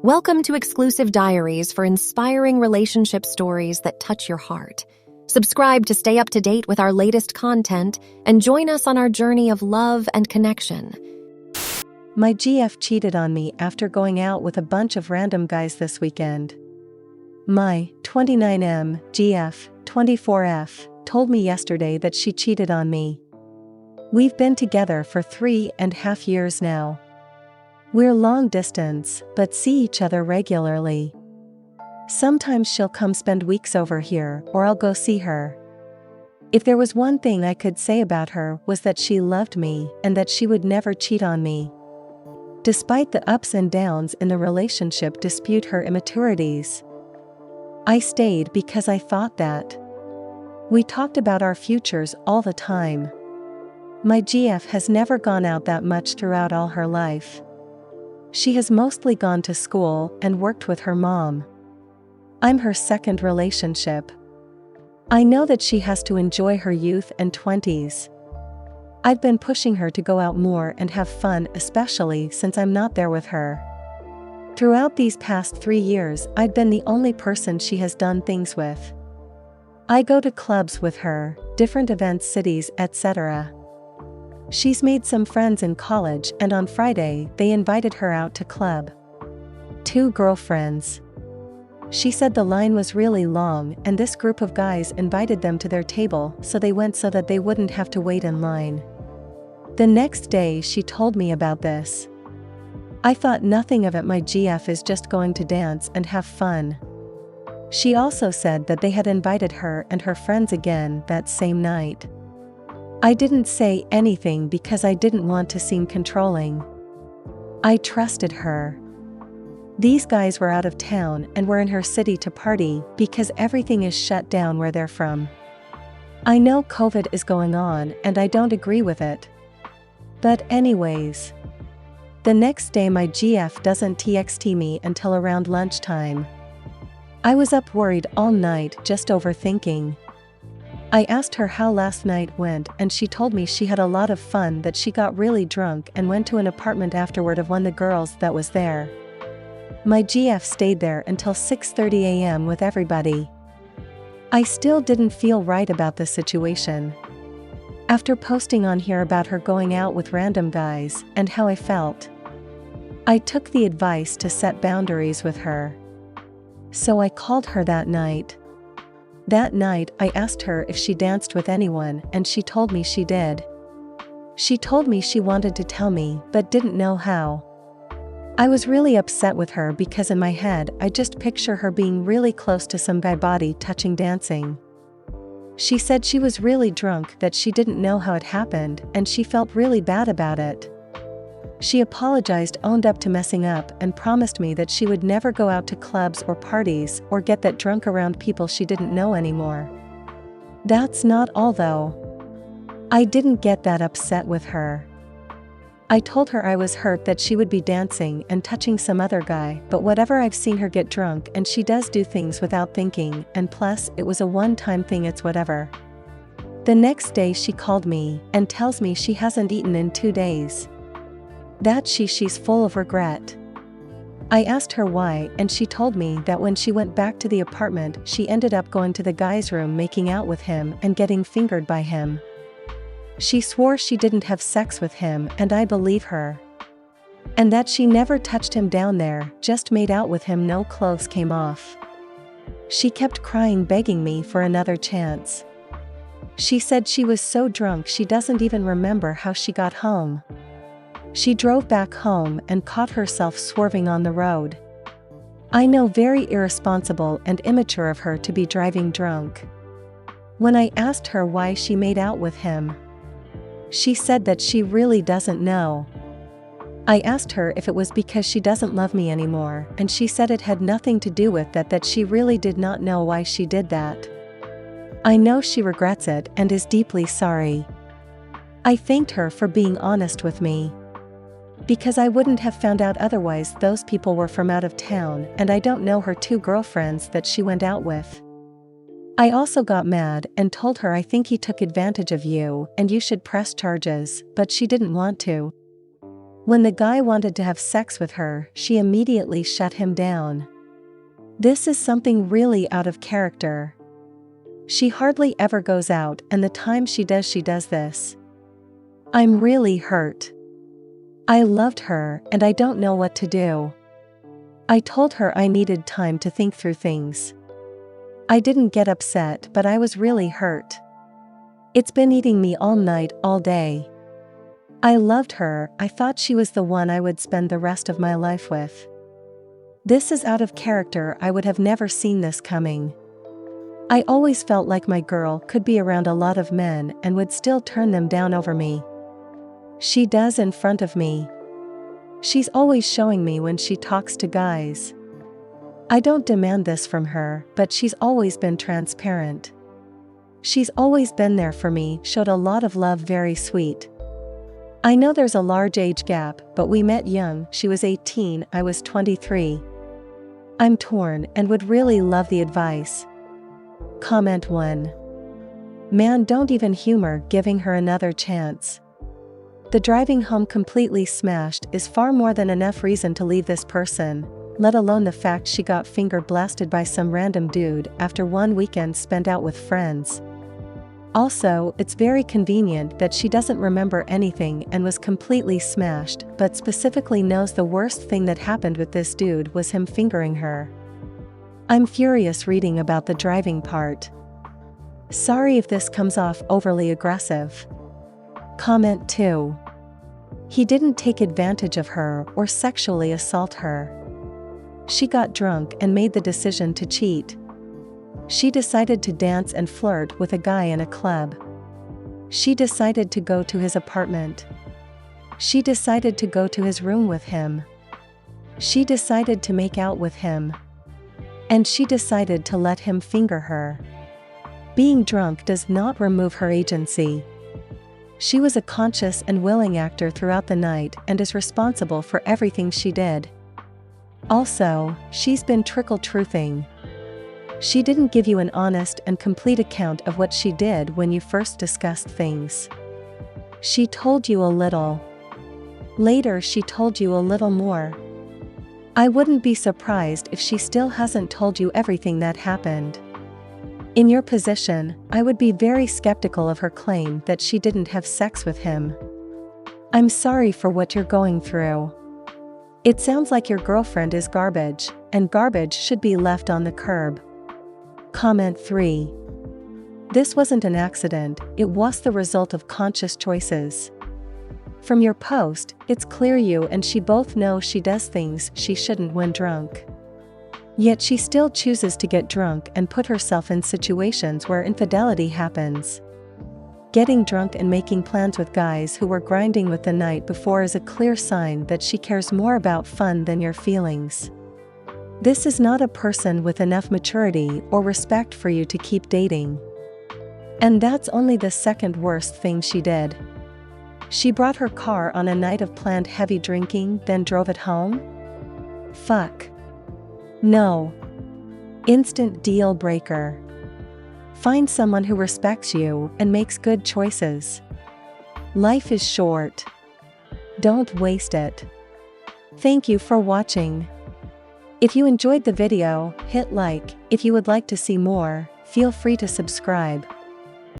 Welcome to exclusive diaries for inspiring relationship stories that touch your heart. Subscribe to stay up to date with our latest content and join us on our journey of love and connection. My GF cheated on me after going out with a bunch of random guys this weekend. My 29M GF 24F told me yesterday that she cheated on me. We've been together for 3.5 years now. We're long distance, but see each other regularly. Sometimes she'll come spend weeks over here, or I'll go see her. If there was one thing I could say about her was that she loved me and that she would never cheat on me. Despite the ups and downs in the relationship dispute her immaturities. I stayed because I thought that. We talked about our futures all the time. My GF has never gone out that much throughout all her life. She has mostly gone to school and worked with her mom. I'm her second relationship. I know that she has to enjoy her youth and 20s. I've been pushing her to go out more and have fun, especially since I'm not there with her. Throughout these past 3 years, I've been the only person she has done things with. I go to clubs with her, different events, cities, etc. She's made some friends in college, and on Friday they invited her out to club. 2 girlfriends. She said the line was really long and this group of guys invited them to their table, so they went so that they wouldn't have to wait in line. The next day she told me about this. I thought nothing of it. My GF is just going to dance and have fun. She also said that they had invited her and her friends again that same night. I didn't say anything because I didn't want to seem controlling. I trusted her. These guys were out of town and were in her city to party because everything is shut down where they're from. I know COVID is going on and I don't agree with it. But anyways. The next day my GF doesn't text me until around lunchtime. I was up worried all night, just overthinking. I asked her how last night went and she told me she had a lot of fun, that she got really drunk and went to an apartment afterward of one of the girls that was there. My GF stayed there until 6:30 a.m. with everybody. I still didn't feel right about the situation. After posting on here about her going out with random guys and how I felt, I took the advice to set boundaries with her. So I called her that night. That night I asked her if she danced with anyone and she told me she did. She told me she wanted to tell me but didn't know how. I was really upset with her because in my head I just picture her being really close to some guy, body touching, dancing. She said she was really drunk, that she didn't know how it happened and she felt really bad about it. She apologized, owned up to messing up, and promised me that she would never go out to clubs or parties or get that drunk around people she didn't know anymore. That's not all though. I didn't get that upset with her. I told her I was hurt that she would be dancing and touching some other guy, but whatever, I've seen her get drunk and she does do things without thinking, and plus it was a one-time thing, it's whatever. The next day she called me and tells me she hasn't eaten in 2 days. That she's full of regret. I asked her why and she told me that when she went back to the apartment she ended up going to the guy's room, making out with him and getting fingered by him. She swore she didn't have sex with him and I believe her. And that she never touched him down there, just made out with him, no clothes came off. She kept crying, begging me for another chance. She said she was so drunk she doesn't even remember how she got home. She drove back home and caught herself swerving on the road. I know, very irresponsible and immature of her to be driving drunk. When I asked her why she made out with him, she said that she really doesn't know. I asked her if it was because she doesn't love me anymore, and she said it had nothing to do with that she really did not know why she did that. I know she regrets it and is deeply sorry. I thanked her for being honest with me. Because I wouldn't have found out otherwise. Those people were from out of town and I don't know her 2 girlfriends that she went out with. I also got mad and told her I think he took advantage of you and you should press charges, but she didn't want to. When the guy wanted to have sex with her, she immediately shut him down. This is something really out of character. She hardly ever goes out, and the time she does this. I'm really hurt. I loved her, and I don't know what to do. I told her I needed time to think through things. I didn't get upset, but I was really hurt. It's been eating me all night, all day. I loved her, I thought she was the one I would spend the rest of my life with. This is out of character, I would have never seen this coming. I always felt like my girl could be around a lot of men and would still turn them down over me. She does in front of me. She's always showing me when she talks to guys. I don't demand this from her, but she's always been transparent. She's always been there for me, showed a lot of love, very sweet. I know there's a large age gap, but we met young, she was 18, I was 23. I'm torn and would really love the advice. Comment 1. Man, don't even humor giving her another chance. The driving home completely smashed is far more than enough reason to leave this person, let alone the fact she got finger blasted by some random dude after one weekend spent out with friends. Also, it's very convenient that she doesn't remember anything and was completely smashed, but specifically knows the worst thing that happened with this dude was him fingering her. I'm furious reading about the driving part. Sorry if this comes off overly aggressive. Comment 2. He didn't take advantage of her or sexually assault her. She got drunk and made the decision to cheat. She decided to dance and flirt with a guy in a club. She decided to go to his apartment. She decided to go to his room with him. She decided to make out with him. And she decided to let him finger her. Being drunk does not remove her agency. She was a conscious and willing actor throughout the night and is responsible for everything she did. Also, she's been trickle-truthing. She didn't give you an honest and complete account of what she did when you first discussed things. She told you a little. Later she told you a little more. I wouldn't be surprised if she still hasn't told you everything that happened. In your position, I would be very skeptical of her claim that she didn't have sex with him. I'm sorry for what you're going through. It sounds like your girlfriend is garbage, and garbage should be left on the curb. Comment 3. This wasn't an accident, it was the result of conscious choices. From your post, it's clear you and she both know she does things she shouldn't when drunk. Yet she still chooses to get drunk and put herself in situations where infidelity happens. Getting drunk and making plans with guys who were grinding with the night before is a clear sign that she cares more about fun than your feelings. This is not a person with enough maturity or respect for you to keep dating. And that's only the second worst thing she did. She brought her car on a night of planned heavy drinking, then drove it home? Fuck. No. Instant deal breaker. Find someone who respects you and makes good choices. Life is short. Don't waste it. Thank you for watching. If you enjoyed the video, hit like. If you would like to see more, feel free to subscribe.